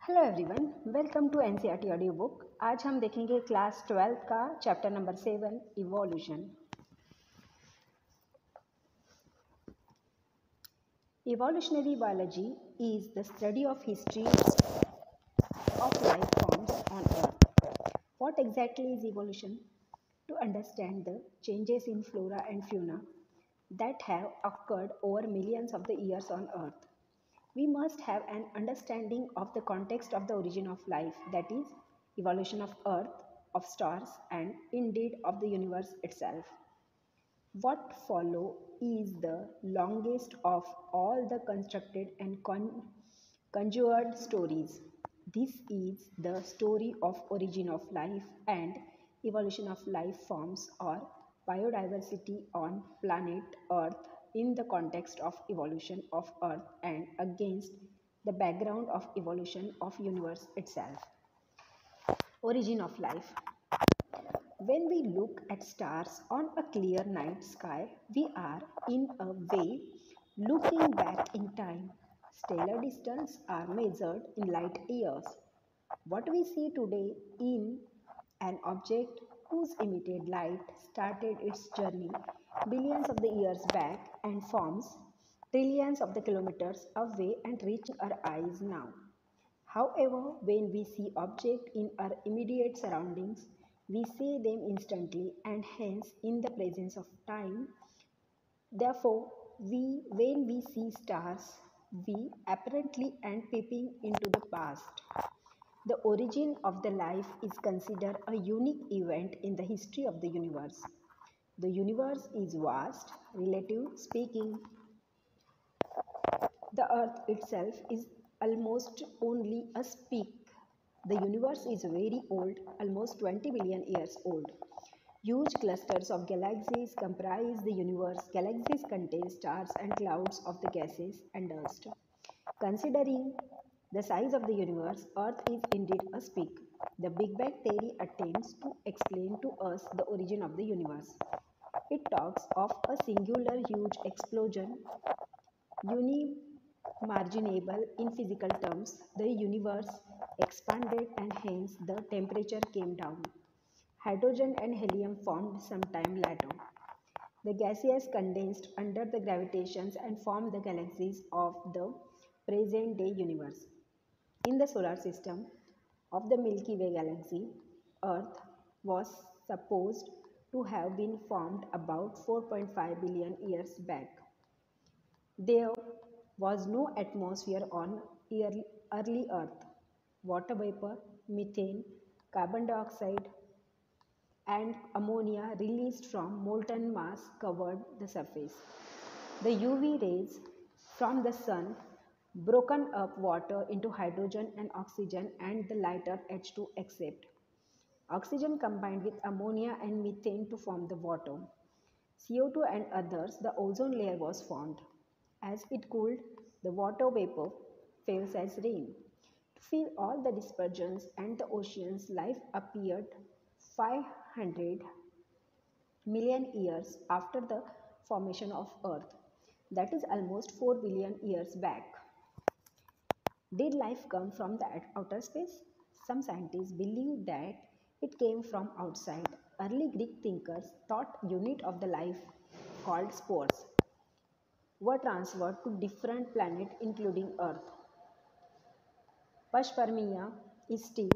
Hello everyone, welcome to NCERT audio book. आज हम देखेंगे क्लास 12 का chapter number 7 evolution. Evolutionary biology is the study of history of life forms on Earth. What exactly is evolution? To understand the changes in flora and fauna that have occurred over millions of the years on Earth, we must have an understanding of the context of the origin of life, that is, evolution of Earth, of stars, and indeed of the universe itself. What follow is the longest of all the constructed and conjured stories. This is the story of origin of life and evolution of life forms or biodiversity on planet Earth in the context of evolution of Earth and against the background of evolution of universe itself. Origin of life. When we look at stars on a clear night sky, we are, in a way, looking back in time. Stellar distances are measured in light years. What we see today in an object whose emitted light started its journey billions of the years back and forms trillions of the kilometers away and reaching our eyes now. However, when we see objects in our immediate surroundings, we see them instantly and hence in the presence of time. Therefore, when we see stars, we apparently and peeping into the past. The origin of the life is considered a unique event in the history of the universe. The universe is vast, relative speaking. The earth itself is almost only a speck. The universe is very old, almost 20 billion years old. Huge clusters of galaxies comprise the universe. Galaxies contain stars and clouds of the gases and dust. Considering the size of the universe, Earth is indeed a speck. The Big Bang theory attempts to explain to us the origin of the universe. It talks of a singular huge explosion, unimaginable in physical terms. The universe expanded and hence the temperature came down. Hydrogen and helium formed sometime later. The gases condensed under the gravitations and formed the galaxies of the present day universe. In the solar system of the Milky Way galaxy, Earth was supposed to have been formed about 4.5 billion years back. There was no atmosphere on early Earth. Water vapor, methane, carbon dioxide, and ammonia released from molten mass covered the surface. The UV rays from the sun broken up water into hydrogen and oxygen and the lighter H2 except. Oxygen combined with ammonia and methane to form the water. CO2 and others, the ozone layer was formed. As it cooled, the water vapor fell as rain. To fill all the dispersions and the oceans, life appeared 500 million years after the formation of Earth. That is almost 4 billion years back. Did life come from the outer space? Some scientists believe that it came from outside. Early Greek thinkers thought unit of the life called spores were transferred to different planets including Earth. Panspermia is still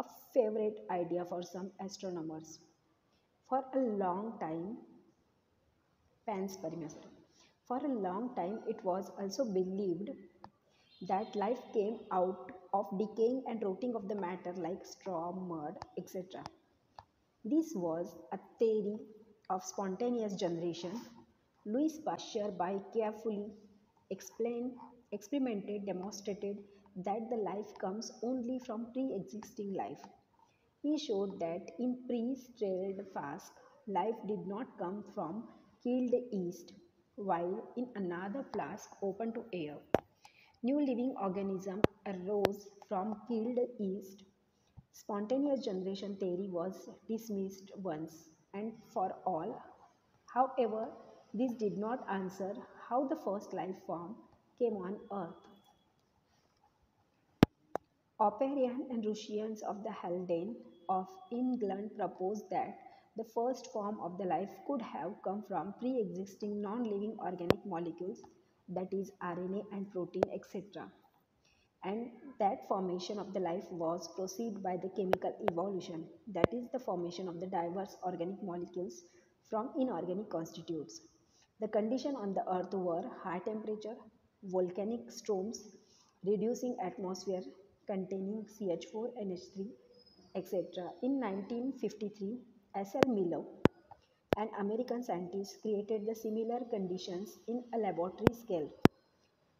a favorite idea for some astronomers. For a long time, panspermia, for a long time it was also believed that life came out of decaying and rotting of the matter like straw, mud, etc. This was a theory of spontaneous generation. Louis Pasteur, by carefully explained, experimented, demonstrated that the life comes only from pre-existing life. He showed that in pre-sterile flask, life did not come from killed yeast, while in another flask open to air, new living organism arose from killed yeast. Spontaneous generation theory was dismissed once and for all. However, this did not answer how the first life form came on Earth. Operian and Russians of the Haldane of England proposed that the first form of the life could have come from pre-existing non-living organic molecules, that is RNA and protein, etc. And that formation of the life was preceded by the chemical evolution, that is the formation of the diverse organic molecules from inorganic constituents. The conditions on the earth were high temperature, volcanic storms, reducing atmosphere containing CH4, NH3, etc. In 1953, S.L. Miller, an American scientist, created the similar conditions in a laboratory scale.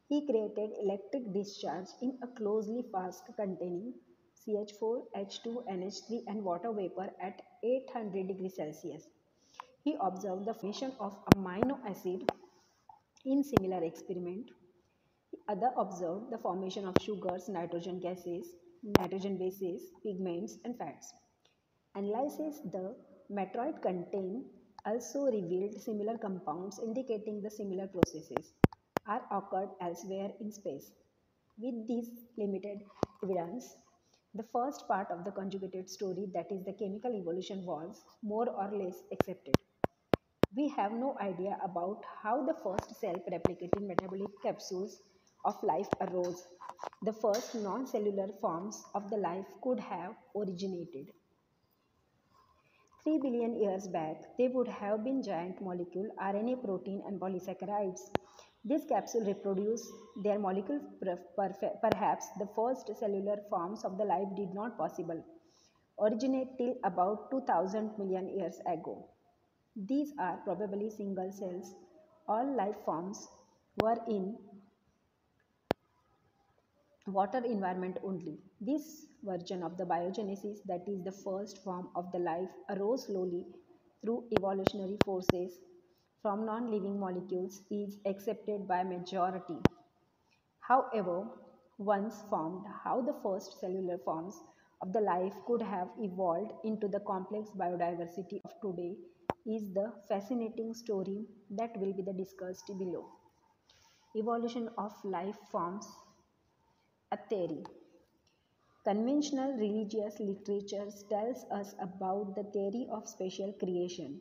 He created electric discharge in a closely flask containing CH4, H2, NH3 and water vapor at 800 degrees Celsius. He observed the formation of amino acid in similar experiment. Other observed the formation of sugars, nitrogen gases, nitrogen bases, pigments and fats. Analysis the meteoroid contain also revealed similar compounds indicating the similar processes are occurred elsewhere in space. With this limited evidence, the first part of the conjugated story, that is the chemical evolution, was more or less accepted. We have no idea about how the first self-replicating metabolic capsules of life arose. The first non-cellular forms of the life could have originated 3 billion years back. They would have been giant molecule RNA, protein and polysaccharides. This capsule reproduce their molecule. Perhaps the first cellular forms of the life did not possible originate till about 2000 million years ago. These are probably single cells. All life forms were in water environment only. This version of the biogenesis, that is the first form of the life, arose slowly through evolutionary forces from non-living molecules is accepted by majority. However, once formed, how the first cellular forms of the life could have evolved into the complex biodiversity of today is the fascinating story that will be discussed below. Evolution of life forms, a theory. Conventional religious literature tells us about the theory of spatial creation.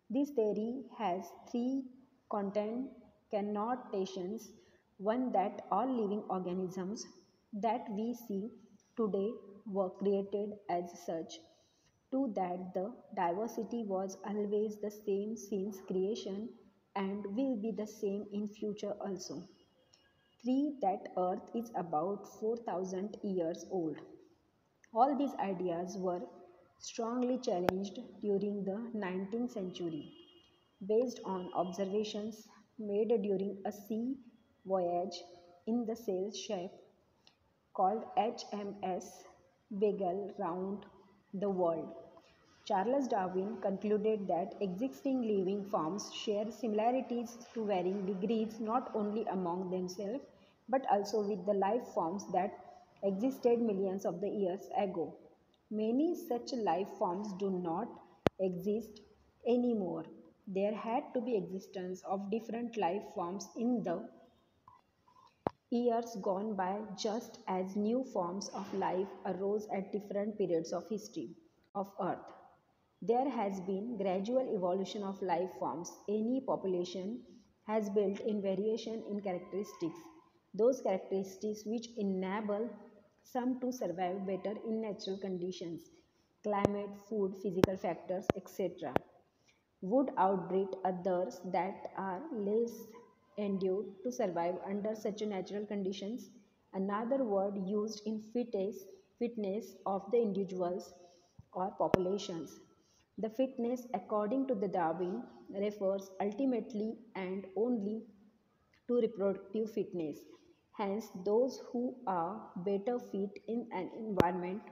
This theory has three content connotations. One, that all living organisms that we see today were created as such. Two, that the diversity was always the same since creation and will be the same in future also. 3, that earth is about 4000 years old. All these ideas were strongly challenged during the 19th century based on observations made during a sea voyage in the sail ship called HMS Beagle round the world. Charles Darwin concluded that existing living forms share similarities to varying degrees not only among themselves but also with the life forms that existed millions of the years ago. Many such life forms do not exist anymore. There had to be existence of different life forms in the years gone by, just as new forms of life arose at different periods of history of earth. There has been gradual evolution of life forms. Any population has built in variation in characteristics, those characteristics which enable some to survive better in natural conditions, climate, food, physical factors, etc. Would outbreed others that are less endued to survive under such natural conditions. Another word used in fitness of the individuals or populations. The fitness, according to the Darwin, refers ultimately and only to reproductive fitness. Hence, those who are better fit in an environment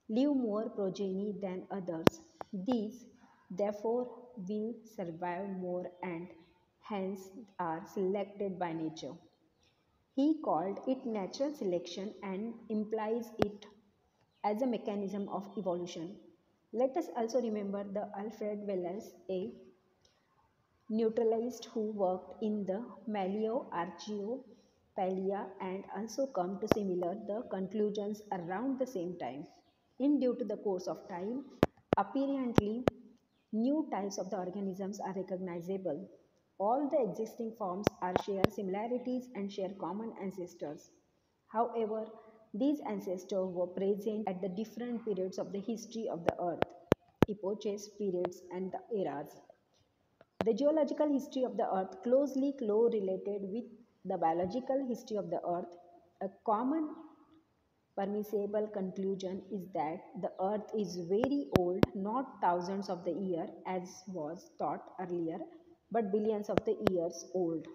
leave more progeny than others. These, therefore, will survive more and hence are selected by nature. He called it natural selection and implies it as a mechanism of evolution. Let us also remember the Alfred Wallace, a naturalist who worked in the Palea and also come to similar the conclusions around the same time. In due to the course of time, apparently new types of the organisms are recognizable. All the existing forms are share similarities and share common ancestors. However, these ancestors were present at the different periods of the history of the earth, epochs, periods, and the eras. The geological history of the earth closely correlated with the biological history of the earth. A common permissible conclusion is that the earth is very old, not thousands of the years as was thought earlier, but billions of the years old.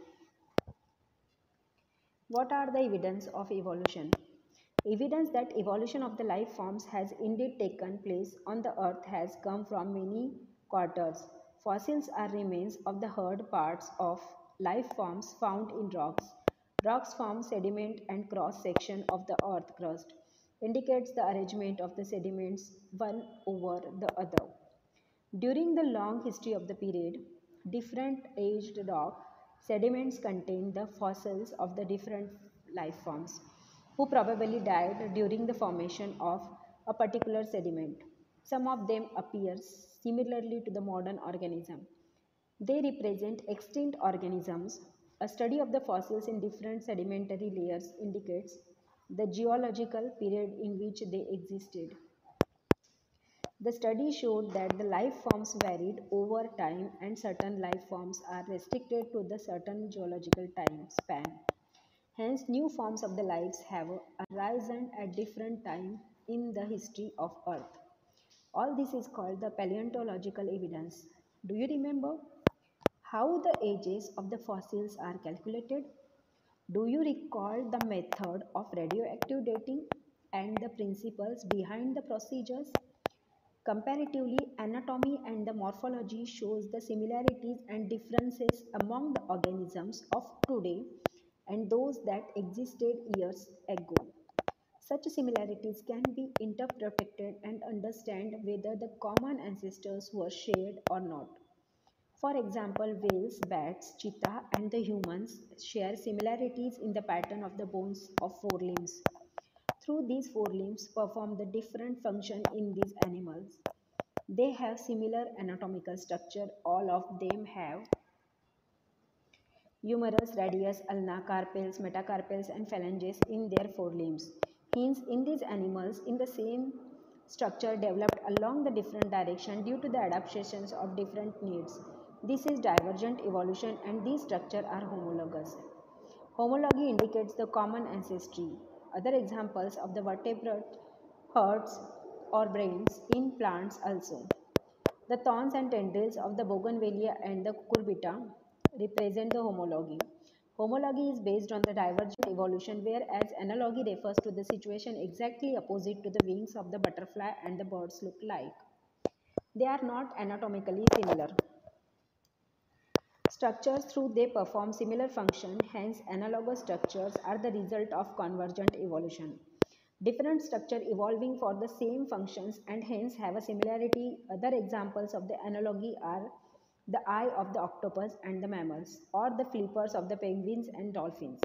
What are the evidence of evolution? Evidence that evolution of the life forms has indeed taken place on the earth has come from many quarters. Fossils are remains of the hard parts of life forms found in rocks. Rocks form sediment and cross section of the earth crust indicates the arrangement of the sediments one over the other. During the long history of the period, different aged rock sediments contain the fossils of the different life forms who probably died during the formation of a particular sediment. Some of them appear similarly to the modern organism. They represent extinct organisms. A study of the fossils in different sedimentary layers indicates the geological period in which they existed. The study showed that the life forms varied over time and certain life forms are restricted to the certain geological time span. Hence, new forms of the lives have arisen at different times in the history of Earth. All this is called the paleontological evidence. Do you remember how the ages of the fossils are calculated? Do you recall the method of radioactive dating and the principles behind the procedures? Comparatively, anatomy and the morphology shows the similarities and differences among the organisms of today and those that existed years ago. Such similarities can be interpreted and understand whether the common ancestors were shared or not. For example, whales, bats, cheetah, and the humans share similarities in the pattern of the bones of forelimbs. Through these forelimbs perform the different function in these animals. They have similar anatomical structure. All of them have humerus, radius, ulna, carpels, metacarpals, and phalanges in their forelimbs. Hence, in these animals, in the same structure developed along the different direction due to the adaptations of different needs. This is divergent evolution and these structures are homologous. Homology indicates the common ancestry. Other examples of the vertebrate hearts or brains in plants also. The thorns and tendrils of the bougainvillea and the cucurbita represent the homology. Homology is based on the divergent evolution, whereas analogy refers to the situation exactly opposite to the wings of the butterfly and the birds look like. They are not anatomically similar. Structures through they perform similar function, hence analogous structures are the result of convergent evolution. Different structure evolving for the same functions and hence have a similarity. Other examples of the analogy are the eye of the octopus and the mammals or the flippers of the penguins and dolphins.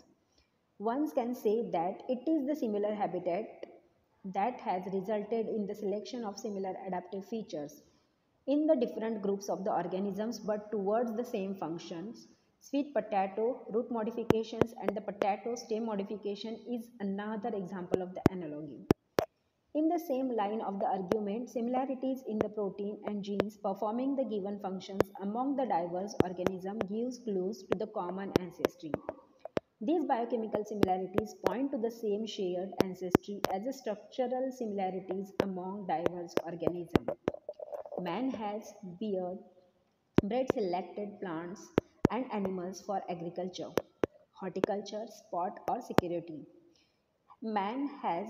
One can say that it is the similar habitat that has resulted in the selection of similar adaptive features in the different groups of the organisms but towards the same functions. Sweet potato root modifications and the potato stem modification is another example of the analogy. In the same line of the argument, similarities in the protein and genes performing the given functions among the diverse organisms gives clues to the common ancestry. These biochemical similarities point to the same shared ancestry as the structural similarities among diverse organisms. Man has bred selected plants and animals for agriculture, horticulture, sport, or security. Man has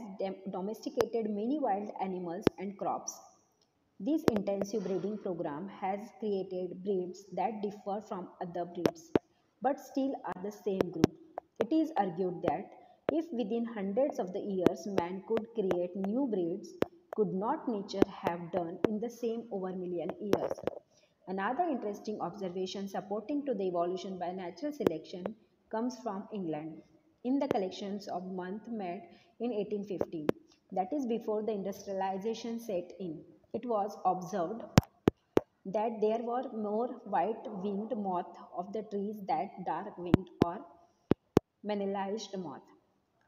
domesticated many wild animals and crops. This intensive breeding program has created breeds that differ from other breeds but still are the same group. It is argued that if within hundreds of the years man could create new breeds, could not nature have done in the same over million years? Another interesting observation supporting to the evolution by natural selection comes from England. in the collections of month made in 1815, that is before the industrialization set in. It was observed that there were more white-winged moth of the trees than dark-winged or manilized moth.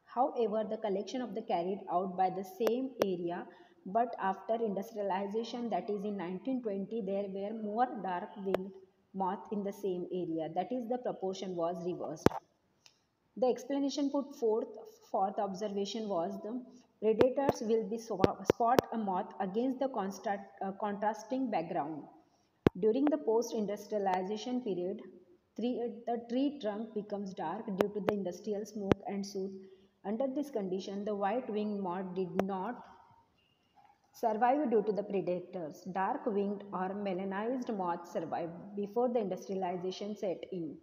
However, the collection of the carried out by the same area, but after industrialization, that is in 1920, there were more dark-winged moth in the same area. That is, the proportion was reversed. The explanation put forth for the observation was the predators will be spot a moth against the contrasting background. During the post-industrialization period, the tree trunk becomes dark due to the industrial smoke and soot. Under this condition, the white-winged moth did not survive due to the predators. Dark-winged or melanized moths survived before the industrialization set in.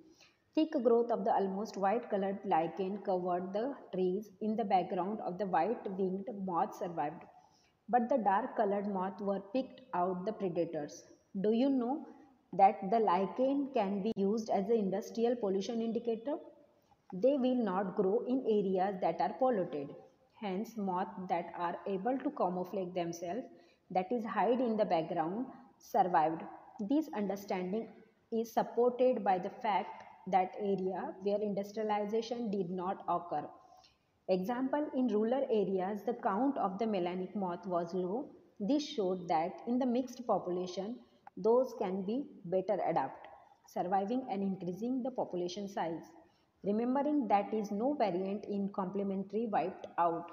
Thick growth of the almost white-colored lichen covered the trees. In the background of the white-winged moth survived, but the dark-colored moth were picked out the predators. Do you know that the lichen can be used as an industrial pollution indicator? They will not grow in areas that are polluted. Hence, moths that are able to camouflage themselves, that is, hide in the background, survived. This understanding is supported by the fact that area where industrialization did not occur. Example, in rural areas, the count of the melanic moth was low. This showed that in the mixed population, those can be better adapt, surviving and increasing the population size. Remembering that is no variant in complementary wiped out.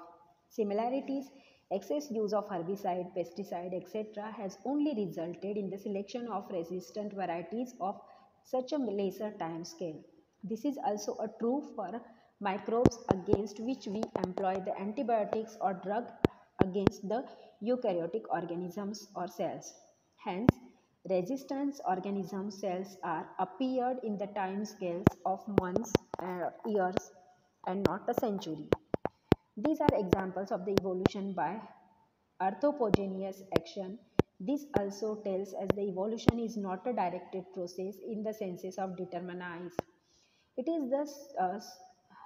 Similarities, excess use of herbicide, pesticide, etc. has only resulted in the selection of resistant varieties of such a lesser time scale. This is also a true for microbes against which we employ the antibiotics or drug against the eukaryotic organisms or cells. Hence, resistance organism cells are appeared in the time scales of months, years, and not a century. These are examples of the evolution by anthropogeneous action. This also tells us the evolution is not a directed process in the senses of determinized. It is the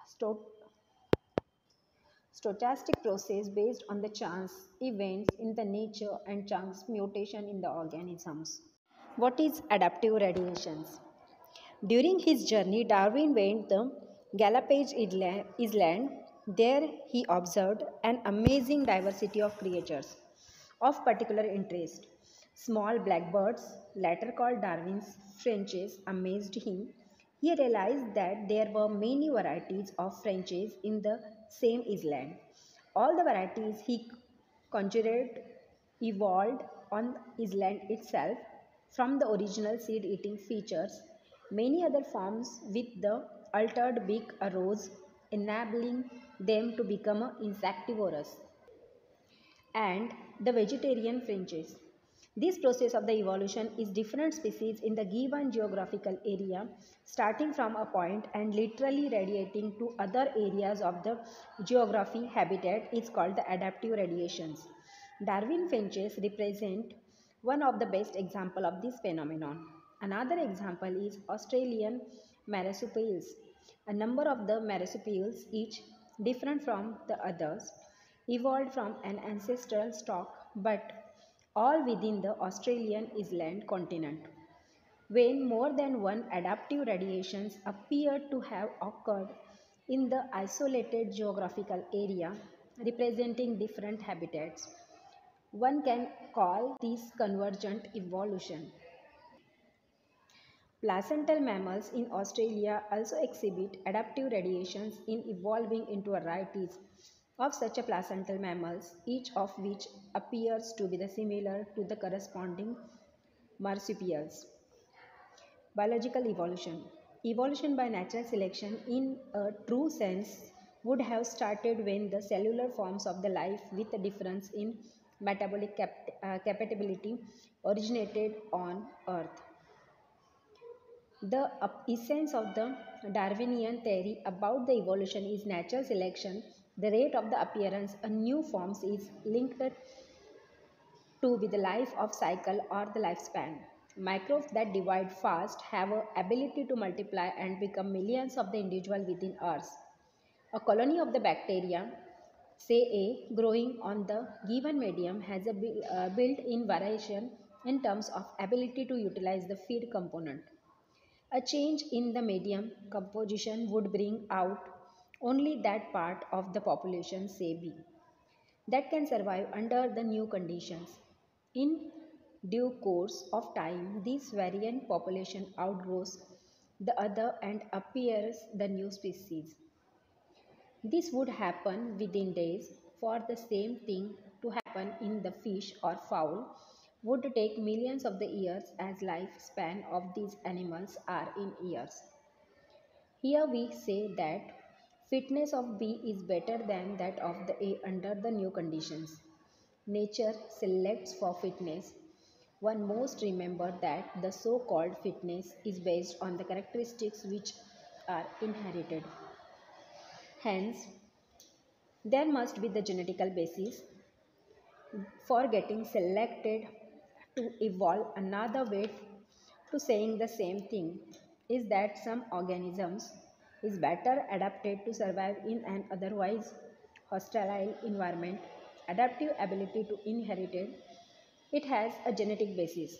sto- stochastic process based on the chance events in the nature and chance mutation in the organisms. What is adaptive radiations? During his journey, Darwin went the Galapagos Island. There he observed an amazing diversity of creatures of particular interest. Small blackbirds, later called Darwin's finches, amazed him. He realized that there were many varieties of finches in the same island. All the varieties he conjured evolved on the island itself from the original seed-eating features. Many other forms with the altered beak arose, enabling them to become insectivorous and the vegetarian finches. This process of the evolution is different species in the given geographical area, starting from a point and literally radiating to other areas of the geography habitat is called the adaptive radiations. Darwin finches represent one of the best example of this phenomenon. Another example is Australian marsupials. A number of the marsupials, each different from the others, evolved from an ancestral stock but all within the Australian island continent. When more than one adaptive radiations appear to have occurred in the isolated geographical area representing different habitats, one can call this convergent evolution. Placental mammals in Australia also exhibit adaptive radiations in evolving into varieties of such a placental mammals, each of which appears to be similar to the corresponding marsupials. Biological evolution. Evolution by natural selection in a true sense would have started when the cellular forms of the life with a difference in metabolic capability originated on Earth. The essence of the Darwinian theory about the evolution is natural selection. The rate of the appearance of new forms is linked to with the life of cycle or the lifespan. Microbes that divide fast have a ability to multiply and become millions of the individual within hours. A colony of the bacteria, say A, growing on the given medium has a built-in variation in terms of ability to utilize the feed component. A change in the medium composition would bring out only that part of the population, say B, that can survive under the new conditions. In due course of time, this variant population outgrows the other and appears the new species. This would happen within days. For the same thing to happen in the fish or fowl would take millions of the years, as lifespan of these animals are in years. Here we say that fitness of B is better than that of the A under the new conditions. Nature selects for fitness. One must remember that the so-called fitness is based on the characteristics which are inherited. Hence, there must be the genetical basis for getting selected to evolve. Another way to saying the same thing is that some organisms is better adapted to survive in an otherwise hostile environment. Adaptive ability to inherited, it has a genetic basis.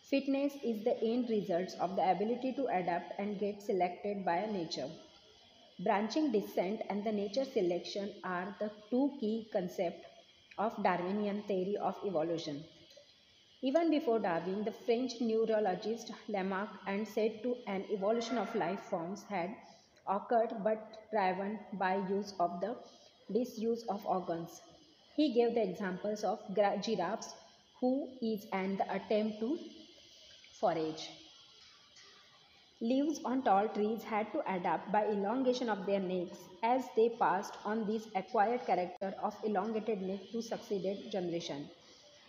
Fitness is the end result of the ability to adapt and get selected by nature. Branching descent and the nature selection are the two key concepts of Darwinian theory of evolution. Even before Darwin, the French neurologist Lamarck and said to an evolution of life forms had occurred but driven by use of the disuse of organs. He gave the examples of giraffes who is and the attempt to forage. Leaves on tall trees had to adapt by elongation of their necks as they passed on this acquired character of elongated neck to succeeded generation.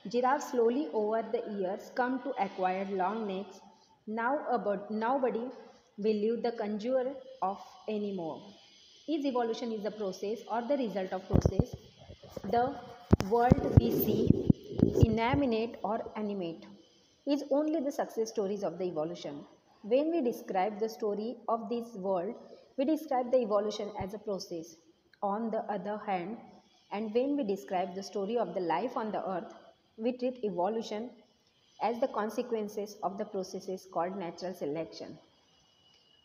Giraffes slowly over the years come to acquire long necks. Nobody will leave the conjure of anymore. Is evolution is a process or the result of process? The world we see, inanimate or animate, is only the success stories of the evolution. When we describe the story of this world, we describe the evolution as a process. On the other hand, and when we describe the story of the life on the earth, we treat evolution as the consequences of the processes called natural selection.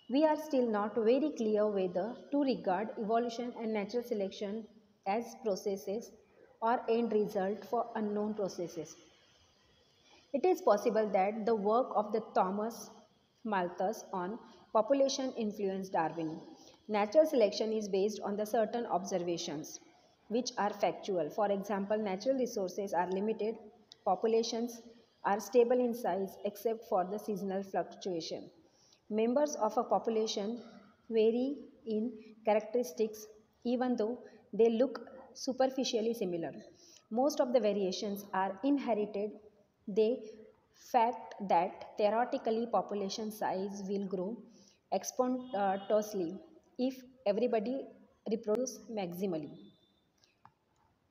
We are still not very clear whether to regard evolution and natural selection as processes or end result for unknown processes. It is possible that the work of the Thomas Malthus on population influenced Darwin. Natural selection is based on the certain observations which are factual. For example, natural resources are limited, populations are stable in size except for the seasonal fluctuation. Members of a population vary in characteristics even though they look superficially similar. Most of the variations are inherited. The fact that theoretically population size will grow exponentially if everybody reproduce maximally,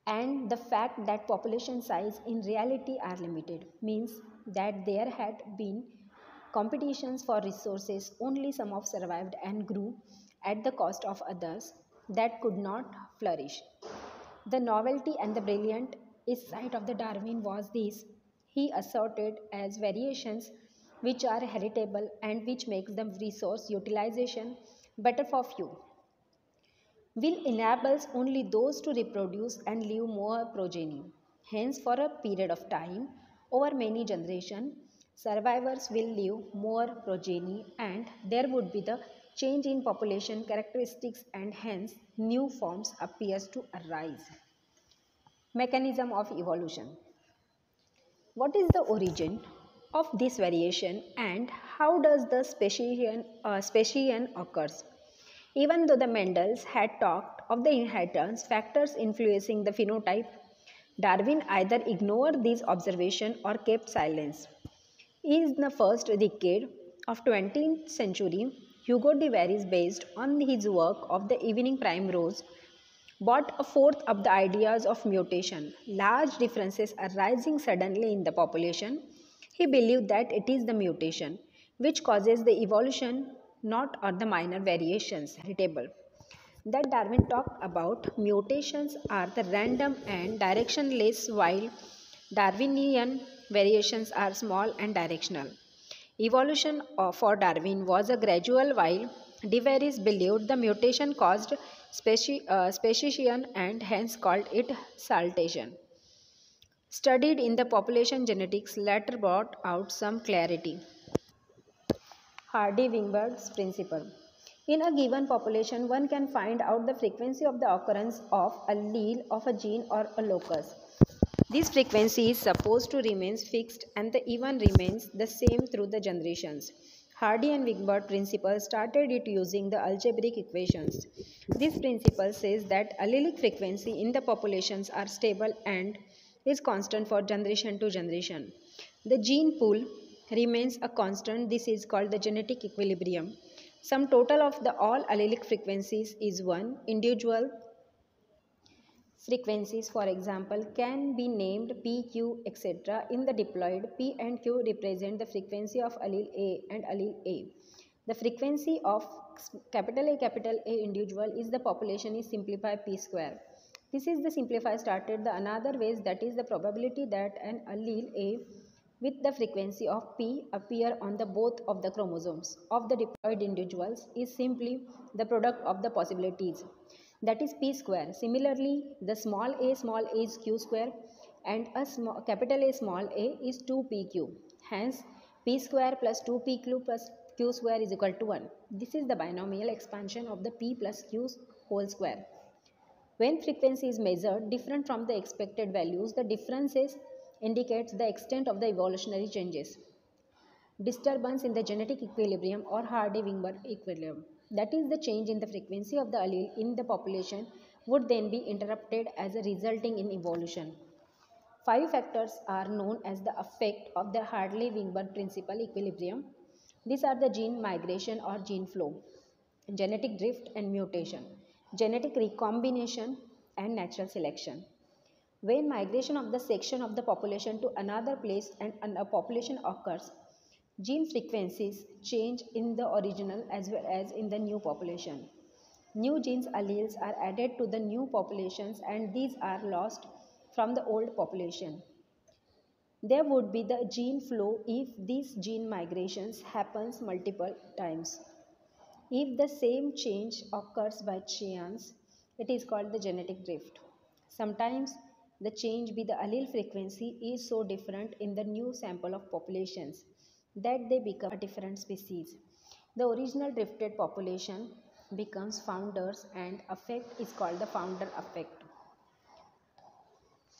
and the fact that population size in reality are limited means that there had been competitions for resources, only some of survived and grew at the cost of others that could not flourish. The novelty and the brilliant insight of the Darwin was this: he asserted as variations which are heritable and which makes the resource utilization better for few will enables only those to reproduce and leave more progeny. Hence, for a period of time, over many generations, survivors will leave more progeny and there would be the change in population characteristics and hence new forms appears to arise. Mechanism of evolution. What is the origin of this variation and how does the speciation occurs? Even though the Mendels had talked of the inheritance factors influencing the phenotype, Darwin either ignored these observations or kept silence. In the first decade of 20th century, Hugo de Varies, based on his work of the evening primrose, brought forth up the ideas of mutation, large differences arising suddenly in the population. He believed that it is the mutation which causes the evolution, not or the minor variations heritable. that Darwin talked about mutations are the random and directionless, while Darwinian variations are small and directional. Evolution for Darwin was a gradual, while De Vries believed the mutation caused speciation and hence called it saltation. Studied in the population genetics later brought out some clarity. Hardy-Weinberg's principle. In a given population, one can find out the frequency of the occurrence of allele of a gene or a locus. This frequency is supposed to remain fixed and the even remains the same through the generations. Hardy and Weinberg principle started it using the algebraic equations. This principle says that allelic frequency in the populations are stable and is constant for generation to generation. The gene pool remains a constant. This is called the genetic equilibrium. Sum total of the all allelic frequencies is 1. Individual frequencies, for example, can be named P, Q, etc. In the diploid, P and Q represent the frequency of allele A and allele A. The frequency of capital A individual is the population is simplified P square. This is the simplify started the another ways, that is the probability that an allele A with the frequency of P appear on the both of the chromosomes of the diploid individuals is simply the product of the possibilities, that is P square. Similarly, the small a is Q square and capital A small a is 2PQ. Hence, P square plus 2PQ plus Q square is equal to 1. This is the binomial expansion of the P plus Q whole square. When frequency is measured different from the expected values, the differences indicates the extent of the evolutionary changes. Disturbance in the genetic equilibrium or Hardy-Weinberg equilibrium, that is the change in the frequency of the allele in the population, would then be interrupted as a resulting in evolution. 5 factors are known as the effect of the Hardy-Weinberg principle equilibrium. These are the gene migration or gene flow, genetic drift and mutation, genetic recombination and natural selection. When migration of the section of the population to another place and a population occurs, gene frequencies change in the original as well as in the new population. New genes alleles are added to the new populations and these are lost from the old population. There would be the gene flow if these gene migrations happens multiple times. If the same change occurs by chance, it is called the genetic drift. Sometimes the change by the allele frequency is so different in the new sample of populations that they become a different species. The original drifted population becomes founders and effect is called the founder effect.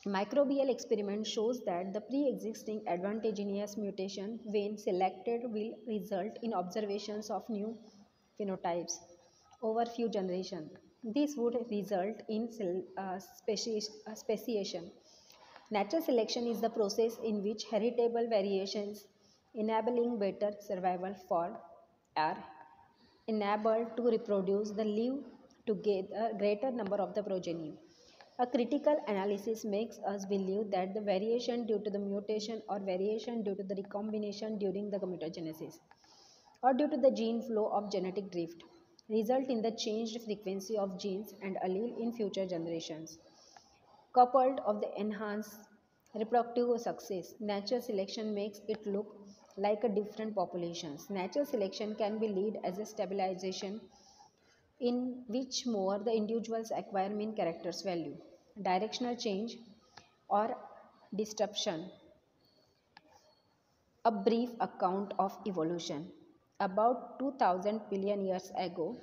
Microbial experiment shows that the pre-existing advantageous mutation when selected will result in observations of new phenotypes over few generations. This would result in speciation. Natural selection is the process in which heritable variations enabling better survival for are enabled to reproduce the live to get a greater number of the progeny. A critical analysis makes us believe that the variation due to the mutation or variation due to the recombination during the mutagenesis or due to the gene flow of genetic drift result in the changed frequency of genes and allele in future generations. Coupled of the enhanced reproductive success, natural selection makes it look like a different populations. Natural selection can be lead as a stabilization in which more the individuals acquire mean characters value, directional change or disruption. A brief account of evolution. About 2000 billion years ago,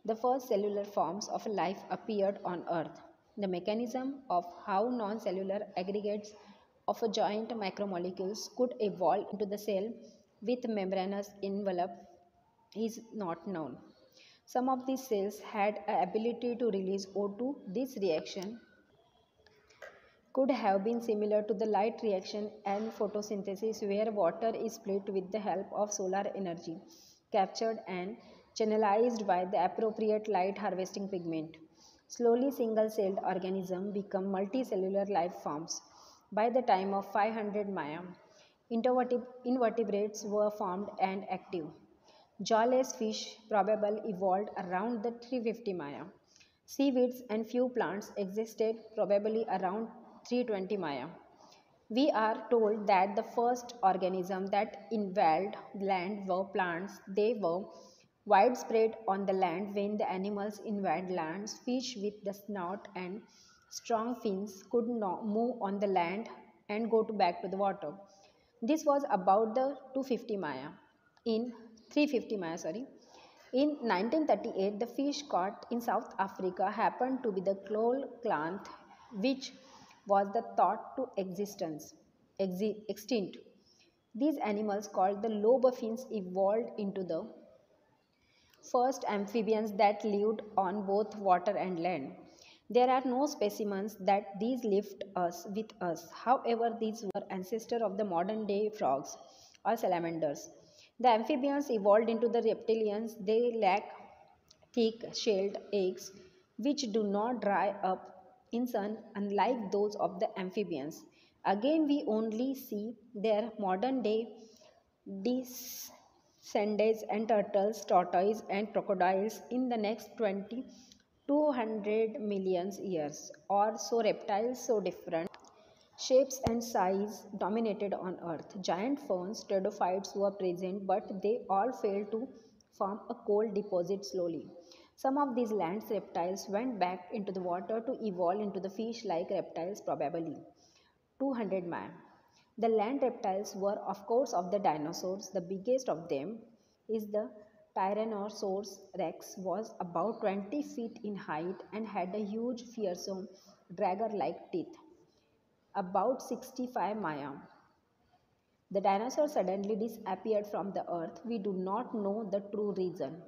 the first cellular forms of life appeared on Earth. The mechanism of how non-cellular aggregates of a giant macromolecules could evolve into the cell with membranous envelope is not known. Some of these cells had a ability to release O2. This reaction could have been similar to the light reaction and photosynthesis, where water is split with the help of solar energy captured and channelized by the appropriate light harvesting pigment. Slowly single-celled organisms become multicellular life forms. By the time of 500 Maya, invertebrates were formed and active. Jawless fish probably evolved around the 350 Maya. Seaweeds and few plants existed probably around 320 Maya. We are told that the first organism that invaded land were plants. They were widespread on the land when the animals invade lands. Fish with the snout and strong fins could not move on the land and go back to the water. This was about the 250 Maya. In 350 Maya, sorry. In 1938, the fish caught in South Africa happened to be the coal clanth, which was the thought to extinct. These animals, called the lobophians, evolved into the first amphibians that lived on both water and land. There are no specimens that these lived us with us. However, these were ancestors of the modern day frogs or salamanders. The amphibians evolved into the reptilians. They lack thick shelled eggs which do not dry up in sun unlike those of the amphibians. Again, we only see their modern day descendants and turtles, tortoises, and crocodiles in the next 200 million years or so. Reptiles so different shapes and size dominated on Earth. Giant ferns, pteridophytes were present, but they all failed to form a coal deposit slowly. Some of these land reptiles went back into the water to evolve into the fish-like reptiles probably 200 man. The land reptiles were of course of the dinosaurs. The biggest of them is the Tyrannosaurus rex was about 20 feet in height and had a huge fearsome dagger-like teeth about 65 Maya. The dinosaurs suddenly disappeared from the earth. We do not know the true reason.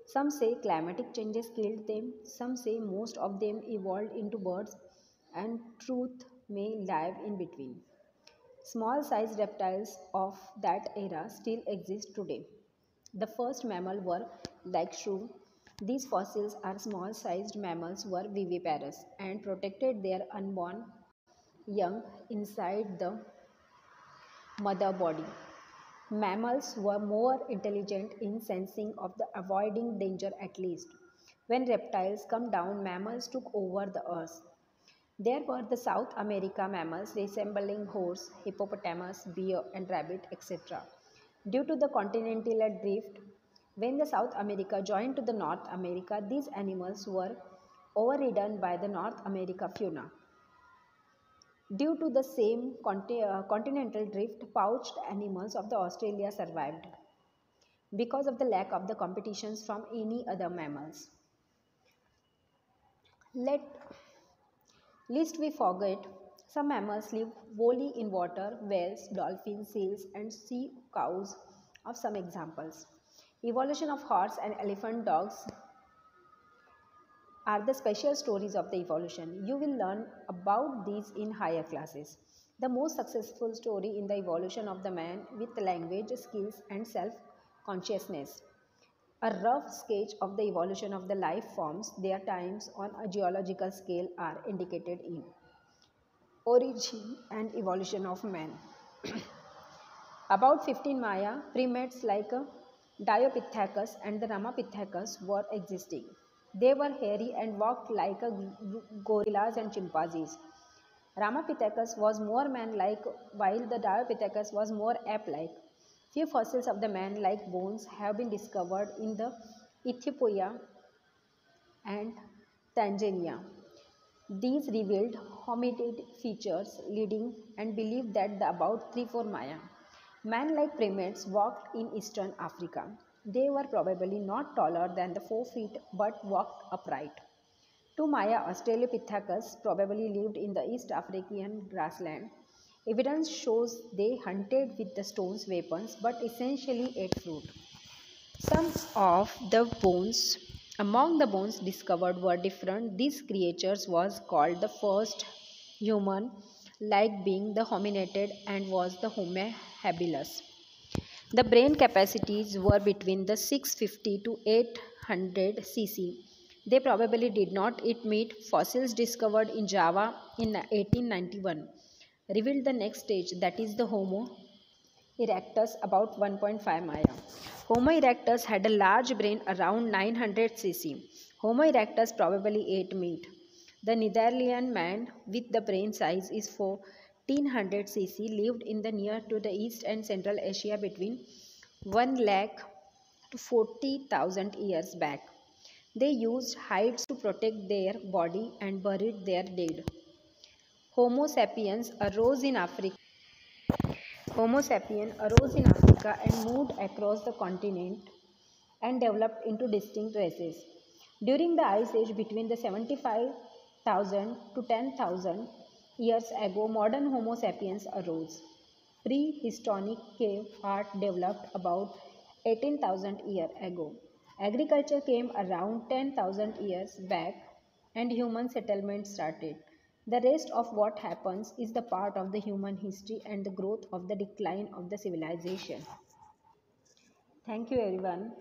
Some say climatic changes killed them, some say most of them evolved into birds, and truth may lie in between. Small sized reptiles of that era still exist today. The first mammal were like shrew. These fossils are small sized mammals were viviparous and protected their unborn young inside the mother body. Mammals were more intelligent in sensing of the avoiding danger at least. When reptiles come down, mammals took over the earth. There were the South America mammals resembling horse, hippopotamus, bear and rabbit, etc. Due to the continental drift, when the South America joined to the North America, these animals were overridden by the North America fauna. Due to the same continental drift, pouched animals of the Australia survived because of the lack of the competitions from any other mammals. Let Lest we forget, some mammals live wholly in water, whales, dolphins, seals, and sea cows are some examples. Evolution of horse and elephant dogs are the special stories of the evolution. You will learn about these in higher classes. The most successful story in the evolution of the man with language, skills, and self consciousness. A rough sketch of the evolution of the life forms, their times on a geological scale are indicated in Origin and Evolution of Man. About 15 Maya, primates like Diopithecus and the Ramapithecus were existing. They were hairy and walked like gorillas and chimpanzees. Ramapithecus was more man-like while the Diopithecus was more ape-like. Few fossils of the man-like bones have been discovered in the Ethiopia and Tanzania. These revealed hominid features leading and believed that the about 3-4 Maya man-like primates walked in eastern Africa. They were probably not taller than the 4 feet but walked upright. 2 Maya Australopithecus probably lived in the East African grassland. Evidence shows they hunted with the stones weapons but essentially ate fruit. Some of the bones among the bones discovered were different. These creatures was called the first human like being the hominid and was the Homo habilis. The brain capacities were between the 650 to 800 cc. They probably did not eat meat. Fossils discovered in Java in 1891 revealed the next stage, that is the Homo erectus about 1.5 Maya. Homo erectus had a large brain around 900 cc. Homo erectus probably ate meat. The Netherlandian man with the brain size is 1400 cc lived in the near to the East and Central Asia between 1 lakh to 40,000 years back. They used hides to protect their body and buried their dead. Homo sapiens arose in Africa. Homo sapien arose in Africa and moved across the continent and developed into distinct races. During the Ice Age between the 75,000 to 10,000 years ago, modern Homo sapiens arose. Prehistoric cave art developed about 18,000 years ago. Agriculture came around 10,000 years back and human settlement started. The rest of what happens is the part of the human history and the growth of the decline of the civilization. Thank you everyone.